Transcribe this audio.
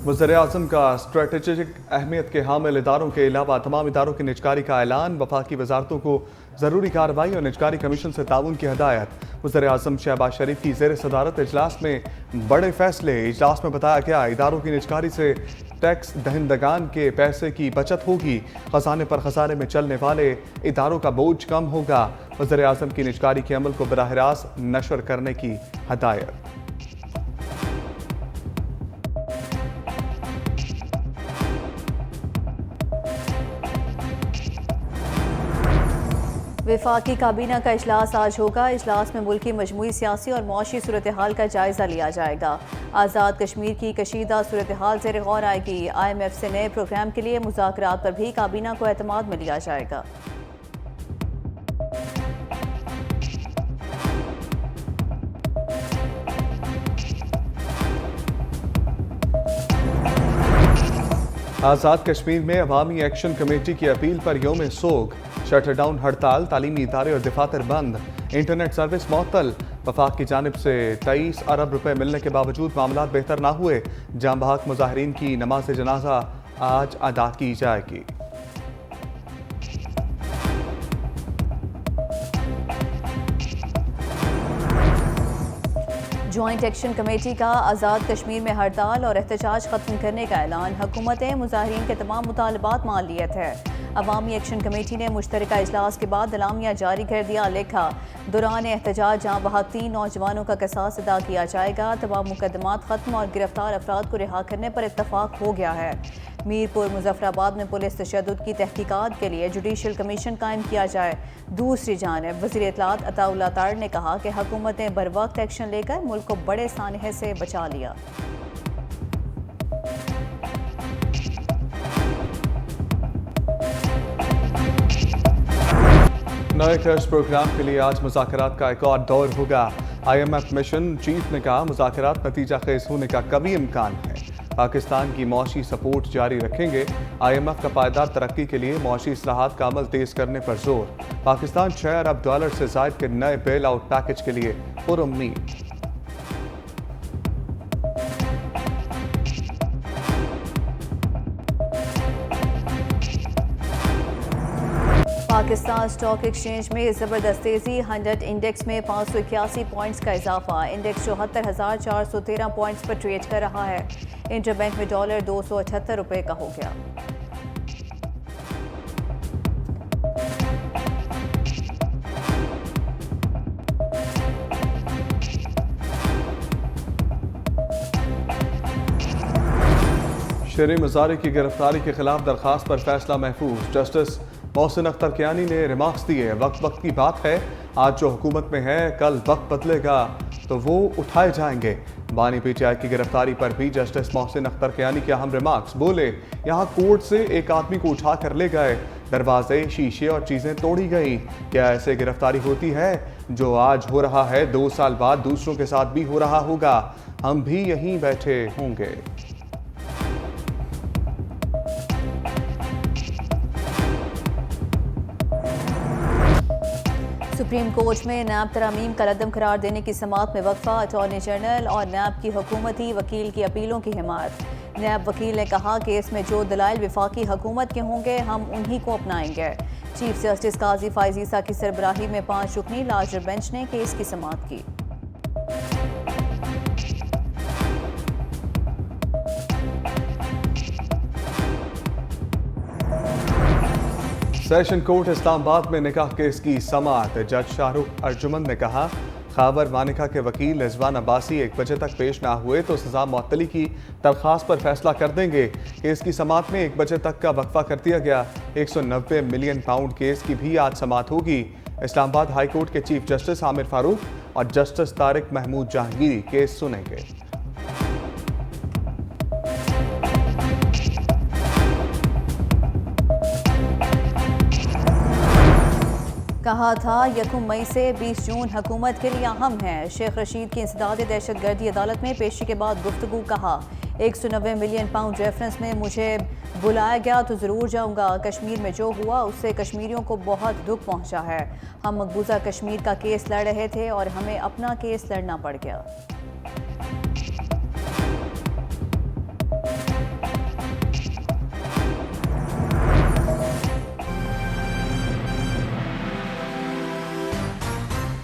वज़ीर-ए-आज़म का स्ट्रेटेजिक अहमियत के हामिल इदारों के अलावा तमाम इदारों की निजकारी का ऐलान। वफाकी वजारतों को ज़रूरी कार्रवाई और निजकारी कमीशन से ताउन की हदायत। वज़ीर-ए-आज़म शहबाज शरीफ की ज़ेर सदारत इजलास में बड़े फैसले। इजलास में बताया गया इदारों की निजकारी से टैक्स दहिंदगान के पैसे की बचत होगी। खजाने पर खजाने में चलने वाले इदारों का बोझ कम होगा। वज़ीर-ए-आज़म की निजकारी के अमल को बराह रास्त नशर करने की हदायत। वफाकी काबीना का इजलास आज होगा। इजलास में मुल्क की मजमूई सियासी और मुआशी सूरत हाल का जायजा लिया जाएगा। आज़ाद कश्मीर की कशीदा सूरत हाल ज़ेर गौर आएगी। IMF से नए प्रोग्राम के लिए मुज़ाकरात पर भी काबीना को एतमाद में लिया जाएगा। आज़ाद कश्मीर में अवामी एक्शन कमेटी की अपील पर यौम सोग। शटर डाउन हड़ताल, तालीमी इदारे और दफातर बंद, इंटरनेट सर्विस मअतल। वफाक की जानिब से 23 अरब रुपए मिलने के बावजूद मामला बेहतर ना हुए। जाम बहक मुजाहिरीन की नमाज जनाजा आज अदा की जाएगी। जॉइंट एक्शन कमेटी का आज़ाद कश्मीर में हड़ताल और एहतजाज खत्म करने का ऐलान। हुकूमत ने मुजाहिरीन के तमाम मुतालबात मान लिए थे। अवामी एक्शन कमेटी ने मुश्तरका इजलास के बाद दलामिया जारी कर दिया। लिखा, दौरान एहतजाज जहाँ बहक 3 नौजवानों का क़सास अदा किया जाएगा। तमाम मुकदमात खत्म और गिरफ्तार अफराद को रिहा करने पर इत्तफाक हो गया है। मीरपुर मुजफ्फराबाद में पुलिस तशद्दुद की तहकीकात के लिए जुडिशल कमीशन कायम किया जाए। दूसरी जानिब वज़ीर इत्तलात अताउल्लाह तार ने कहा कि हुकूमत ने बरवक्त एक्शन लेकर मुल्क को बड़े सानहे से बचा लिया। नए कर्ज प्रोग्राम के लिए आज मुज़ाकरात का एक और दौर होगा। IMF मिशन चीफ ने कहा मुज़ाकरात नतीजा खेज होने का कभी इम्कान है। पाकिस्तान की मौशी सपोर्ट जारी रखेंगे। IMF का पायदार तरक्की के लिए मौशी इस्लाहात का अमल तेज करने पर जोर। पाकिस्तान $6 अरब से जायद के नए बेल आउट पैकेज के लिए पुरुम्मीद। पाकिस्तान स्टॉक एक्सचेंज में ज़बरदस्त तेज़ी। 100 इंडेक्स में 581 पॉइंट्स का इजाफा। इंडेक्स 74,413 पॉइंट्स पर ट्रेड कर रहा है। इंटरबैंक में डॉलर 278 रुपये का हो गया। शेर मज़ारी की गिरफ्तारी के खिलाफ दरखास्त पर फैसला महफूज। जस्टिस मोहसिन अख्तर कियानी ने रिमार्क्स दिए, वक्त वक्त की बात है, आज जो हुकूमत में है कल वक्त बदलेगा तो वो उठाए जाएंगे। बानी PTI की गिरफ्तारी पर भी जस्टिस मोहसिन अख्तर कियानी के अहम रिमार्क्स। बोले, यहाँ कोर्ट से एक आदमी को उठा कर ले गए, दरवाजे, शीशे और चीज़ें तोड़ी गई। क्या ऐसे गिरफ्तारी होती है? जो आज हो रहा है 2 साल बाद दूसरों के साथ भी हो रहा होगा, हम भी यहीं बैठे होंगे। सुप्रीम कोर्ट में नैब तरामीम का रद्दम करार देने की समाअत में वक्फा। अटॉर्नी जनरल और नैब की हुकूमती वकील की अपीलों की हिमायत। नैब वकील ने कहा कि इसमें जो दलाइल वफाकी हुकूमत के होंगे हम उन्हीं को अपनाएंगे। चीफ जस्टिस काजी फाइज ईसा की सरबराही में 5 रुकनी लार्जर बेंच ने केस की समाअत की। सेशन कोर्ट इस्लामाबाद में निकाह केस की समाअत। जज शाहरुख अर्जुमंद ने कहा, खाबर मानिका के वकील रिजवान अब्बासी 1 बजे तक पेश ना हुए तो सजा मुअत्तली की दरख्वास्त पर फैसला कर देंगे। केस की समाअत में 1 बजे तक का वक्फा कर दिया गया। 190 मिलियन पाउंड केस की भी आज समाअत होगी। इस्लामाबाद हाई कोर्ट के चीफ जस्टिस आमिर फारूक और जस्टिस तारिक महमूद जहांगीरी केस सुनेंगे। कहा था 1 मई से 20 जून हुकूमत के लिए अहम है। शेख रशीद की इंसदाद दहशतगर्दी अदालत में पेशी के बाद गुफ्तगू। कहा, 190 मिलियन पाउंड रेफरेंस में मुझे बुलाया गया तो ज़रूर जाऊंगा। कश्मीर में जो हुआ उससे कश्मीरियों को बहुत दुख पहुंचा है। हम मकबूजा कश्मीर का केस लड़ रहे थे और हमें अपना केस लड़ना पड़ गया।